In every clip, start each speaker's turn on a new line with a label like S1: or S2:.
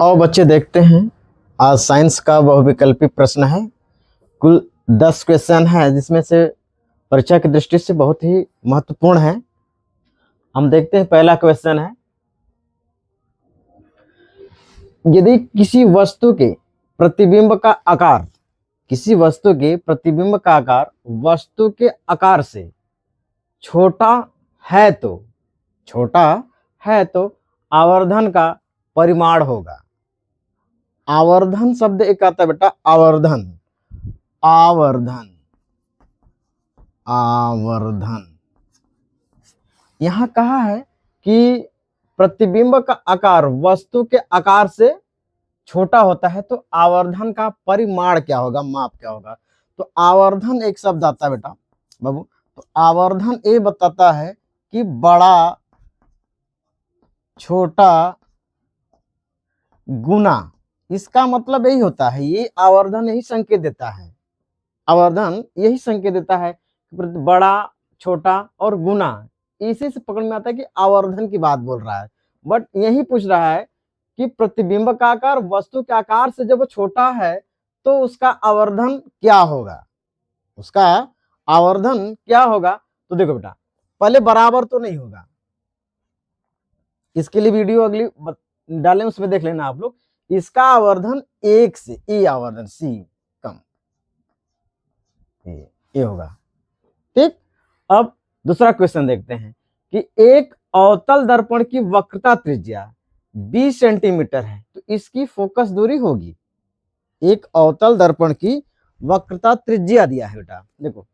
S1: और बच्चे देखते हैं, आज साइंस का बहुविकल्पी प्रश्न है। कुल 10 क्वेश्चन है, जिसमें से परीक्षा की दृष्टि से बहुत ही महत्वपूर्ण है। हम देखते हैं, पहला क्वेश्चन है, यदि किसी वस्तु के प्रतिबिंब का आकार वस्तु के आकार से छोटा है तो आवर्धन का परिमाण होगा। आवर्धन शब्द एक आता है बेटा, आवर्धन। यहां कहा है कि प्रतिबिंब का आकार वस्तु के आकार से छोटा होता है तो आवर्धन का परिमाण क्या होगा, माप क्या होगा। तो आवर्धन एक शब्द आता है बेटा बाबू, तो आवर्धन ये बताता है कि बड़ा छोटा गुना, इसका मतलब यही होता है। ये आवर्धन यही संकेत देता है, बड़ा छोटा और गुना, इसी से पकड़ में आता है कि आवर्धन की बात बोल रहा है। बट यही पूछ रहा है कि प्रतिबिंब का आकार वस्तु के आकार से जब छोटा है तो उसका आवर्धन क्या होगा, तो देखो बेटा, पहले बराबर तो नहीं होगा, इसके लिए वीडियो अगली डालें, उसमें देख लेना आप लोग। इसका आवर्धन 1 से ए आवर्धन सी कम ये होगा। ठीक, अब दूसरा क्वेश्चन देखते हैं कि एक अवतल दर्पण की वक्रता त्रिज्या 20 सेंटीमीटर है तो इसकी फोकस दूरी होगी। एक अवतल दर्पण की वक्रता त्रिज्या दिया है बेटा, देखो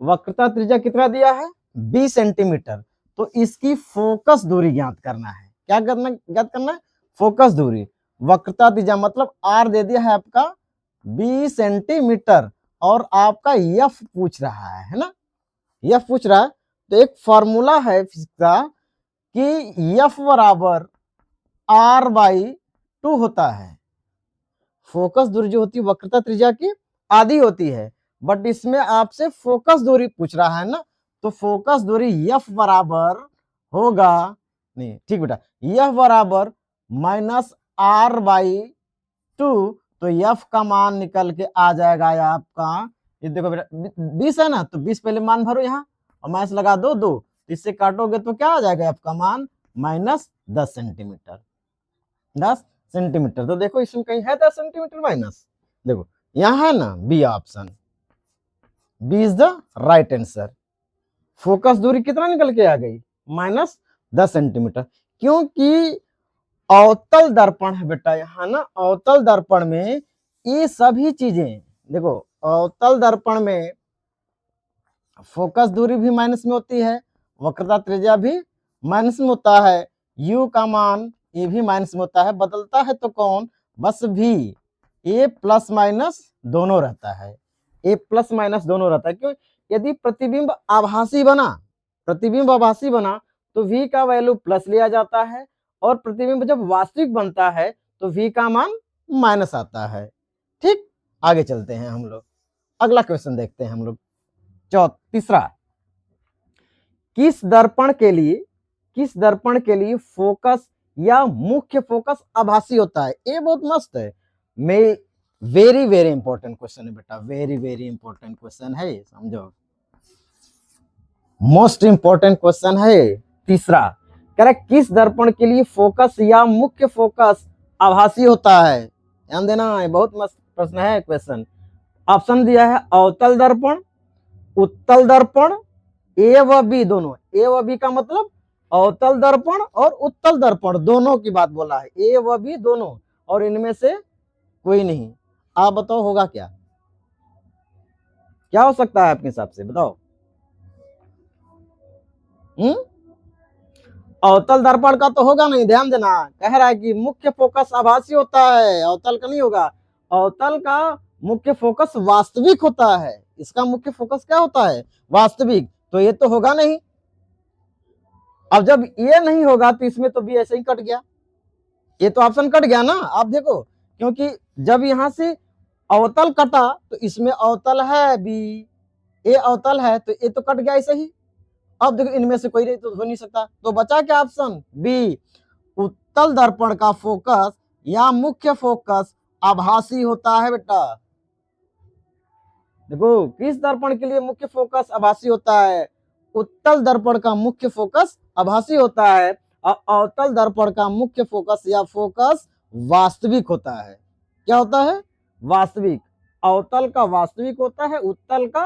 S1: वक्रता त्रिज्या कितना दिया है, 20 सेंटीमीटर। तो इसकी फोकस दूरी ज्ञात करना है। क्या ज्ञात करना है, फोकस दूरी। वक्रता त्रिज्या मतलब आर दे दिया है आपका 20 सेंटीमीटर और आपका एफ पूछ रहा है ना, एफ पूछ रहा है। तो एक फॉर्मूला है फिजिक्स का कि एफ बराबर r/2 होता है। फोकस दूरी जो होती है वक्रता त्रिज्या की आधी होती है, बट इसमें आपसे फोकस दूरी पूछ रहा है ना, तो फोकस दूरी एफ बराबर होगा, नहीं ठीक बेटा, एफ बराबर -r/2। तो एफ का मान निकल के आ जाएगा आपका, ये देखो बेटा 20 है ना, तो 20 पहले मान भरो यहाँ और माइनस लगा दो, तो इससे काटोगे तो क्या आ जाएगा एफ का मान, -10 सेंटीमीटर। 10 सेंटीमीटर, तो देखो इसमें कहीं है 10 सेंटीमीटर माइनस, देखो यहाँ है ना, B option, B is the right answer. Focus दूरी कितना निकल के आ गई, -10 सेंटीमीटर। क्योंकि अवतल दर्पण है बेटा यहाँ ना, अवतल दर्पण में ये सभी चीजें देखो, अवतल दर्पण में फोकस दूरी भी माइनस में होती है, वक्रता त्रिज्या भी माइनस में होता है, यू का मान ये भी माइनस में होता है। बदलता है तो कौन, बस भी, ए प्लस माइनस दोनों रहता है, ए प्लस माइनस दोनों रहता है। क्यों, यदि प्रतिबिंब आभासी बना तो v का वैल्यू प्लस लिया जाता है, और प्रतिबिंब जब वास्तविक बनता है तो v का मान माइनस आता है। ठीक, आगे चलते हैं हम लोग, अगला क्वेश्चन देखते हैं हम लोग। तीसरा, किस दर्पण के लिए फोकस या मुख्य फोकस आभासी होता है। ये बहुत मस्त है, मैं वेरी वेरी इंपॉर्टेंट क्वेश्चन है बेटा, वेरी वेरी इंपॉर्टेंट क्वेश्चन है, समझो मोस्ट इंपॉर्टेंट क्वेश्चन है। तीसरा करेक्ट, किस दर्पण के लिए फोकस या मुख्य फोकस आभासी होता है, ध्यान देना, है बहुत मस्त प्रश्न है क्वेश्चन। ऑप्शन दिया है अवतल दर्पण, उत्तल दर्पण, ए व बी दोनों। ए व बी का मतलब अवतल दर्पण और उत्तल दर्पण दोनों की बात बोला है, ए व बी दोनों, और इनमें से कोई नहीं। आप बताओ होगा क्या, क्या हो सकता है आपके हिसाब से, बताओ। अवतल दर्पण का तो होगा नहीं, ध्यान देना, कह रहा है कि मुख्य फोकस आभासी होता है, अवतल का नहीं होगा। अवतल का मुख्य फोकस वास्तविक होता है, इसका मुख्य फोकस क्या होता है, वास्तविक, तो ये तो होगा नहीं। अब जब ये नहीं होगा तो इसमें तो भी ऐसे ही कट गया, ये तो ऑप्शन कट गया ना। आप देखो, क्योंकि जब यहां से अवतल कटा तो इसमें अवतल है बी, ये अवतल है तो ये तो कट गया ऐसे ही। अब देखो इनमें से कोई तो हो नहीं सकता, तो बचा क्या ऑप्शन बी, उत्तल दर्पण का फोकस या मुख्य फोकस आभासी होता है बेटा। देखो किस दर्पण के लिए मुख्य फोकस आभासी होता है? उत्तल दर्पण का मुख्य फोकस आभासी होता है और अवतल दर्पण का मुख्य फोकस या फोकस वास्तविक होता है। क्या होता है? वास्तविक। अवतल का वास्तविक होता है, उत्तल का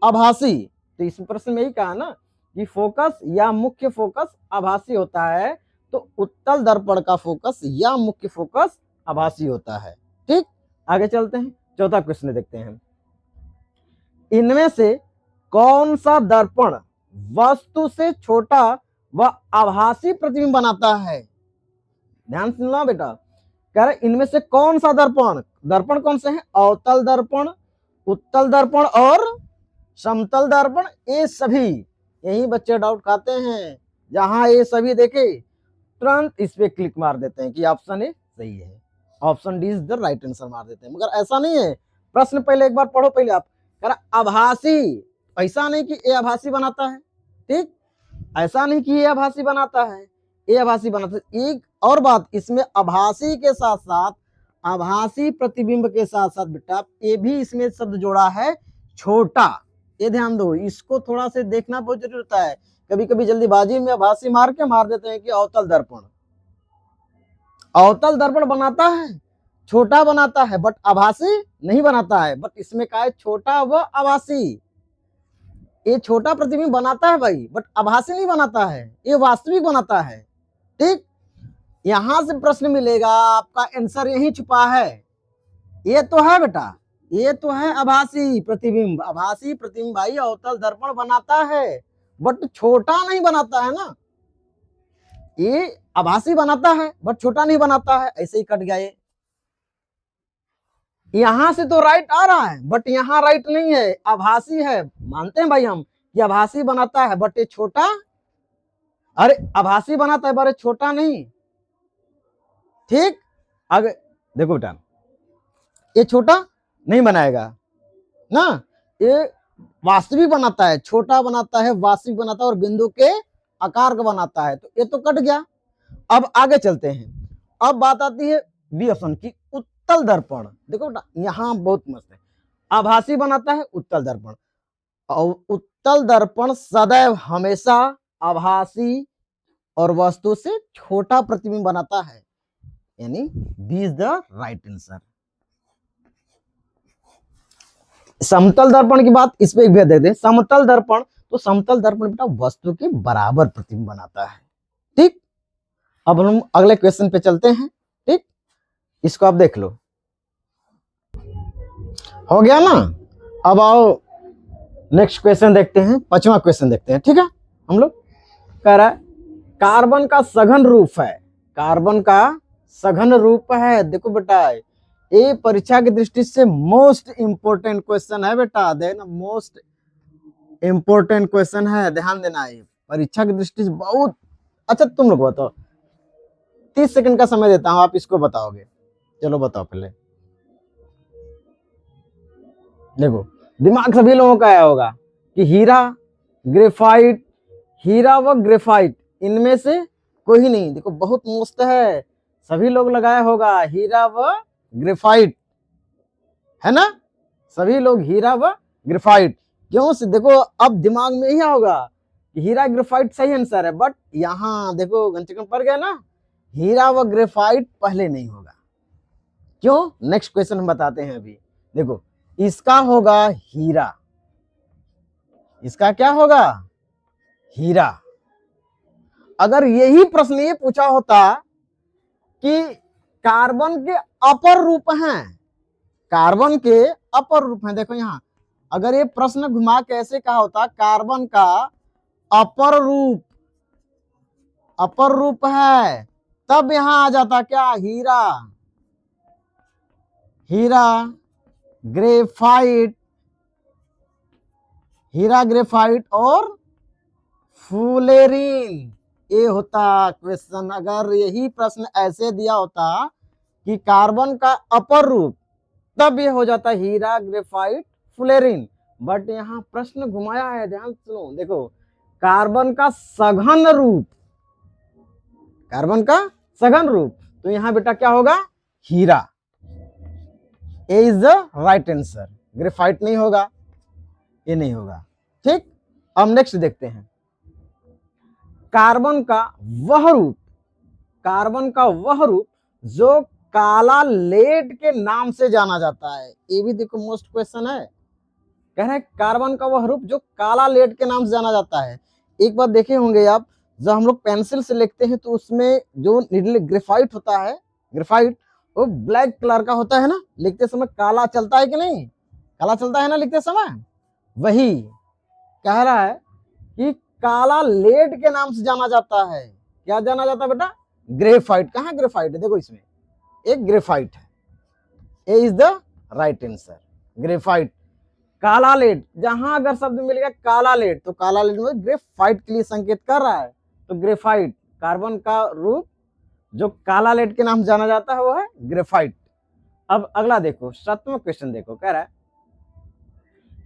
S1: आभासी। तो इस प्रश्न में यही कहा ना कि फोकस या मुख्य फोकस आभासी होता है, तो उत्तल दर्पण का फोकस या मुख्य फोकस आभासी होता है। ठीक, आगे चलते हैं, चौथा क्वेश्चन देखते हैं। इनमें से कौन सा दर्पण वस्तु से छोटा व आभासी प्रतिबिंब बनाता है? ध्यान सुनना बेटा, कह रहे इनमें से कौन सा दर्पण, दर्पण कौन से हैं? अवतल दर्पण, उत्तल दर्पण और समतल दर्पण। ये सभी, यही बच्चे डाउट खाते हैं, जहां ये सभी देखे तुरंत इस पे क्लिक मार देते हैं कि ऑप्शन ए सही है, option D is the right answer मार देते हैं। मगर ऐसा नहीं है, प्रश्न पहले एक बार पढ़ो पहले आप। कह रहा आभासी, ऐसा नहीं कि ये आभासी बनाता है, ठीक, ऐसा नहीं कि ये आभासी बनाता है, ये आभासी बनाता है। एक और बात, इसमें आभासी के साथ साथ, आभासी प्रतिबिंब के साथ साथ बेटा ये भी इसमें शब्द जोड़ा है छोटा। ये ध्यान दो, इसको थोड़ा से देखना बहुत जरूरी होता है। कभी कभी जल्दीबाजी में आभासी मार देते हैं कि अवतल दर्पण, अवतल दर्पण बनाता है, छोटा बनाता है, बट आभासी नहीं बनाता है। बट इसमें कहा है छोटा व आभासी। ये छोटा प्रतिबिंब बनाता है भाई, बट आभासी नहीं बनाता है, ये वास्तविक बनाता है। ठीक, यहां से प्रश्न मिलेगा, आपका आंसर यही छुपा है। ये तो है बेटा, ये तो है आभासी प्रतिबिंब। आभासी प्रतिबिंब भाई अवतल दर्पण बनाता है, बट छोटा नहीं बनाता है ना। ये आभासी बनाता है बट छोटा नहीं बनाता है, ऐसे ही कट गया ये। यहां से तो राइट आ रहा है, बट यहां राइट नहीं है, आभासी है। मानते हैं भाई हम कि आभासी बनाता है, बट ये छोटा, अरे आभासी बनाता है बट छोटा नहीं। ठीक, आगे देखो बेटा, ये छोटा नहीं बनाएगा ना, ये वास्तविक बनाता है, छोटा बनाता है, वास्तविक बनाता है और बिंदु के आकार का बनाता है। तो ये तो कट गया। अब आगे चलते हैं। अब बात आती है बी ऑप्शन की, उत्तल दर्पण। देखो बेटा यहां बहुत मस्त है, आभासी बनाता है उत्तल दर्पण, और उत्तल दर्पण सदैव हमेशा आभासी और वस्तु से छोटा प्रतिबिंब बनाता है, यानी B is the right answer. समतल दर्पण की बात इस पे एक भी दे दे, समतल दर्पण, तो समतल दर्पण बेटा वस्तु के बराबर प्रतिबिंब बनाता है। ठीक, अब हम अगले क्वेश्चन पे चलते हैं। ठीक, इसको आप देख लो, हो गया ना। अब आओ नेक्स्ट क्वेश्चन देखते हैं, पांचवा क्वेश्चन देखते हैं। ठीक है, हम लोग कह रहा है कार्बन का सघन रूप है, कार्बन का सघन रूप है। देखो बेटा ये परीक्षा की दृष्टि से मोस्ट इंपोर्टेंट क्वेश्चन है बेटा, देखना मोस्ट इंपोर्टेंट क्वेश्चन है, ध्यान देना। ये परीक्षा की दृष्टि से बहुत अच्छा। तुम लोग बताओ, 30 सेकंड का समय देता हूं, आप इसको बताओगे। चलो बताओ पहले। देखो दिमाग सभी लोगों का आया होगा कि हीरा, ग्रेफाइट, हीरा व ग्रेफाइट, इनमें से कोई नहीं। देखो बहुत मस्त है, सभी लोग लगाया होगा हीरा व ग्रेफाइट, है ना, सभी लोग हीरा व ग्रेफाइट। क्यों से देखो अब दिमाग में यही होगा कि हीरा ग्रेफाइट सही आंसर है, बट यहां देखो घंटे पड़ गया ना, हीरा व ग्रेफाइट पहले नहीं होगा। क्यों? नेक्स्ट क्वेश्चन हम बताते हैं अभी। देखो इसका होगा हीरा, इसका क्या होगा? हीरा। अगर यही प्रश्न ये पूछा होता कि कार्बन के अपर रूप हैं, कार्बन के अपर रूप हैं, देखो यहां अगर ये प्रश्न घुमा के ऐसे कहा होता कार्बन का अपर रूप, अपर रूप है, तब यहां आ जाता क्या? हीरा, हीरा ग्रेफाइट, हीरा ग्रेफाइट और फुलेरीन, ये होता क्वेश्चन। अगर यही प्रश्न ऐसे दिया होता कि कार्बन का अपर रूप, तब ये हो जाता हीरा ग्रेफाइट फुलेरीन। बट यहां प्रश्न घुमाया है, ध्यान सुनो। देखो कार्बन का सघन रूप, कार्बन का सघन रूप, तो यहां बेटा क्या होगा, हीरा। A is the right answer. Graphite नहीं होगा, ये नहीं होगा। ठीक, अब नेक्स्ट देखते हैं। कार्बन का वह रूप, कार्बन का वह रूप जो काला लेड के नाम से जाना जाता है। ये भी देखो मोस्ट क्वेश्चन है। कह रहे हैं कार्बन का वह रूप जो काला लेड के नाम से जाना जाता है। एक बार देखे होंगे आप, जब हम लोग पेंसिल से लिखते हैं तो उसमें जो ग्रेफाइट होता है, ग्रेफाइट वो ब्लैक कलर का होता है ना, लिखते समय काला चलता है कि नहीं, काला चलता है ना लिखते समय। वही कह रहा है कि काला लेड के नाम से जाना जाता है। क्या जाना जाता है बेटा, ग्रेफाइट। कहाँ ग्रेफाइट है, देखो इसमें एक ग्रेफाइट है। A is the right answer, graphite. काला लेड, जहां अगर शब्द मिल गया काला लेड तो काला लेड में ग्रेफाइट के लिए संकेत कर रहा है। तो ग्रेफाइट, कार्बन का रूप जो काला लेड के नाम से जाना जाता है वो है ग्रेफाइट। अब अगला देखो, 7वां क्वेश्चन देखो, कह रहा है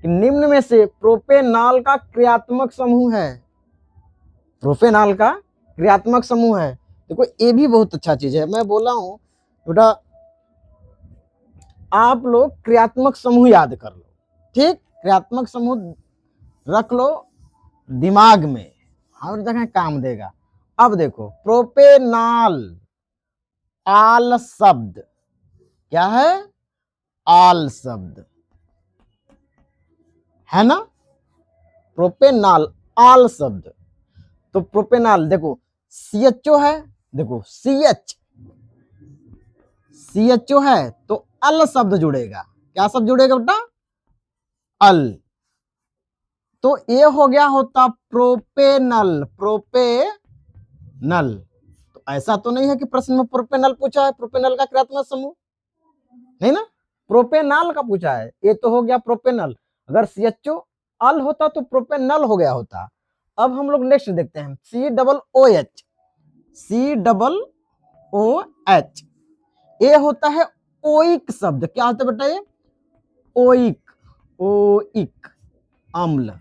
S1: कि निम्न में से प्रोपेनॉल का क्रियात्मक समूह है। प्रोपेनॉल का क्रियात्मक समूह है। देखो ये भी बहुत अच्छा चीज है। मैं बोला हूं बेटा आप लोग क्रियात्मक समूह याद कर लो। ठीक, क्रियात्मक समूह रख लो दिमाग में, हर जगह काम देगा। अब देखो प्रोपेनॉल, आल शब्द, क्या है, आल शब्द है ना, प्रोपेनॉल आल शब्द। तो प्रोपेनॉल देखो CHO है, देखो CHO है तो अल शब्द जुड़ेगा। क्या शब्द जुड़ेगा बेटा, अल। तो ये हो गया होता प्रोपेनल, प्रोपेनल। तो ऐसा तो नहीं है कि प्रश्न में प्रोपेनल पूछा है, प्रोपेनल का क्रियात्मक समूह नहीं ना, प्रोपेनॉल का पूछा है। ये तो हो गया प्रोपेनल। अगर CHO अल होता तो प्रोपेनल हो गया होता। अब हम लोग नेक्स्ट देखते हैं, COOH, COOH। ये होता है ओइक शब्द। क्या होता है बेटा ये, ओइक, ओइक अम्ल,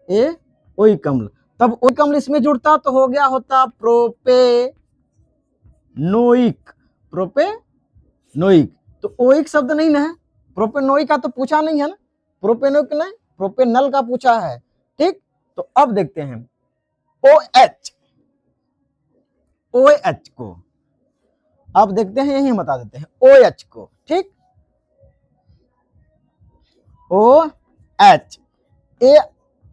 S1: ए ओइक अम्ल। तब ओइक अम्ल इसमें जुड़ता तो हो गया होता प्रोपेनोइक, प्रोपेनोइक। तो ओइक शब्द नहीं ना है, प्रोपेनोइक का तो पूछा नहीं है ना, प्रोपेनोइक नहीं, प्रोपेनल का पूछा है। ठीक, तो अब देखते हैं OH, OH को अब देखते हैं, यही बता देते हैं OH को। ठीक, OH ए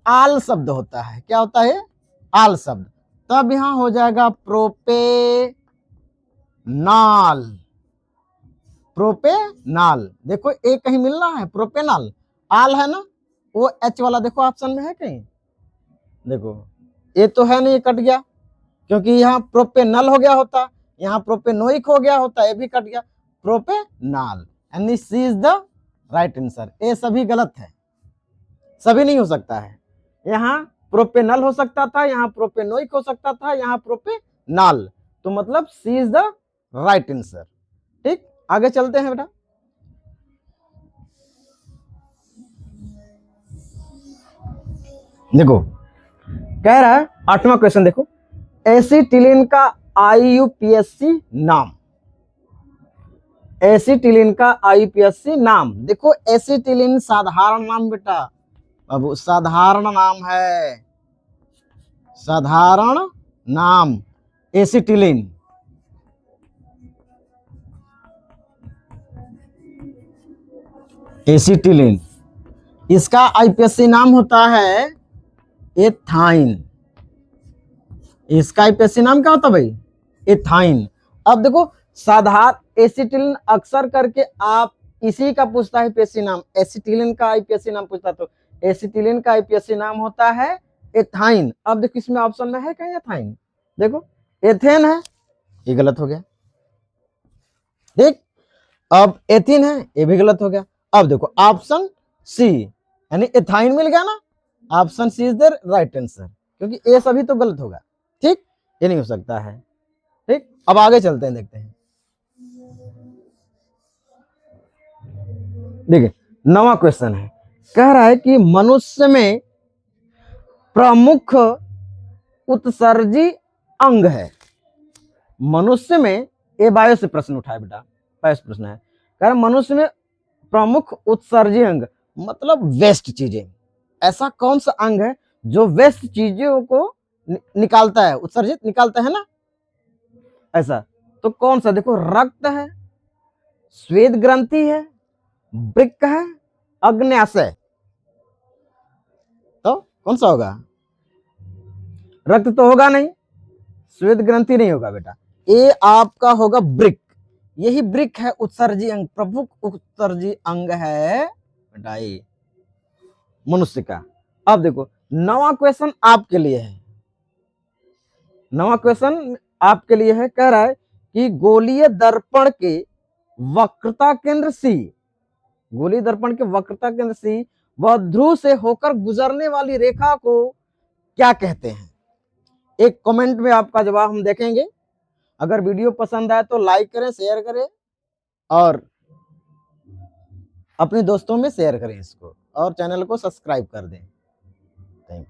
S1: आल शब्द होता है। क्या होता है, आल शब्द। तब यहां हो जाएगा प्रोपेनॉल, प्रोपेनॉल। देखो एक कहीं मिलना है, प्रोपेनॉल आल है ना, OH वाला देखो ऑप्शन में है कहीं, देखो ये तो है नहीं, ये कट गया क्योंकि यहाँ प्रोपेनल हो गया होता, यहाँ प्रोपेनोइक हो गया होता, ये भी कट गया, प्रोपेनॉल। यानी सी इज द राइट आंसर। ये सभी गलत है, सभी नहीं हो सकता है। यहाँ प्रोपेनल हो सकता था, यहाँ प्रोपेनोइक हो सकता था, यहाँ प्रोपेनॉल। तो मतलब सी इज द राइट आंसर। ठीक, आगे चलते हैं बेटा। देखो कह रहा है 8वां क्वेश्चन देखो, एसिटिलीन का IUPAC नाम, एसिटिलीन का IUPAC नाम। देखो एसिटिलीन साधारण नाम बेटा, अब साधारण नाम है, साधारण नाम एसिटिलीन। एसिटिलीन, इसका IUPAC नाम होता है एथाइन। इसका IUPAC नाम क्या होता भाई, एथाइन। अब देखो साधारण एसिटिलीन अक्सर करके आप इसी का पूछता है IUPAC नाम, एसिटिलीन का IUPAC नाम पूछता तो एसिटिलीन का IUPAC नाम होता है एथाइन। अब देखो इसमें ऑप्शन में है कहीं एथाइन, देखो एथेन है, ये गलत हो गया। ठीक, अब एथीन है, ये भी गलत हो गया। अब देखो ऑप्शन सी यानी एथाइन मिल गया ना, option C is the right answer, क्योंकि ये सभी तो गलत होगा। ठीक, ये नहीं हो सकता है। ठीक, अब आगे चलते हैं, देखते हैं। देखिए 9वां क्वेश्चन है, कह रहा है कि मनुष्य में प्रमुख उत्सर्जी अंग है। मनुष्य में ये बायो से प्रश्न उठाए बेटा, बायो से प्रश्न है। कह रहा मनुष्य में प्रमुख उत्सर्जी अंग मतलब वेस्ट चीजें, ऐसा कौन सा अंग है जो वेस्ट चीजों को निकालता है, उत्सर्जित निकालता है ना, ऐसा तो कौन सा? देखो रक्त है, श्वेत ग्रंथि है, वृक्क है, अग्न्याशय, तो कौन सा होगा? रक्त तो होगा नहीं, श्वेत ग्रंथि नहीं होगा बेटा, ये आपका होगा वृक्क। यही वृक्क है उत्सर्जी अंग, प्रमुख उत्सर्जी अंग है बेटा ये मनुष्य का। अब देखो नवा क्वेश्चन आपके लिए है, नवा क्वेश्चन आपके लिए है। कह रहा है कि गोलीय दर्पण के वक्रता केंद्र सी, गोलीय दर्पण के वक्रता केंद्र सी व ध्रुव से होकर गुजरने वाली रेखा को क्या कहते हैं? एक कमेंट में आपका जवाब हम देखेंगे। अगर वीडियो पसंद आए तो लाइक करें, शेयर करें और अपने दोस्तों में शेयर करें इसको, और चैनल को सब्सक्राइब कर दें। Thank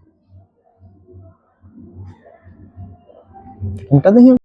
S1: you.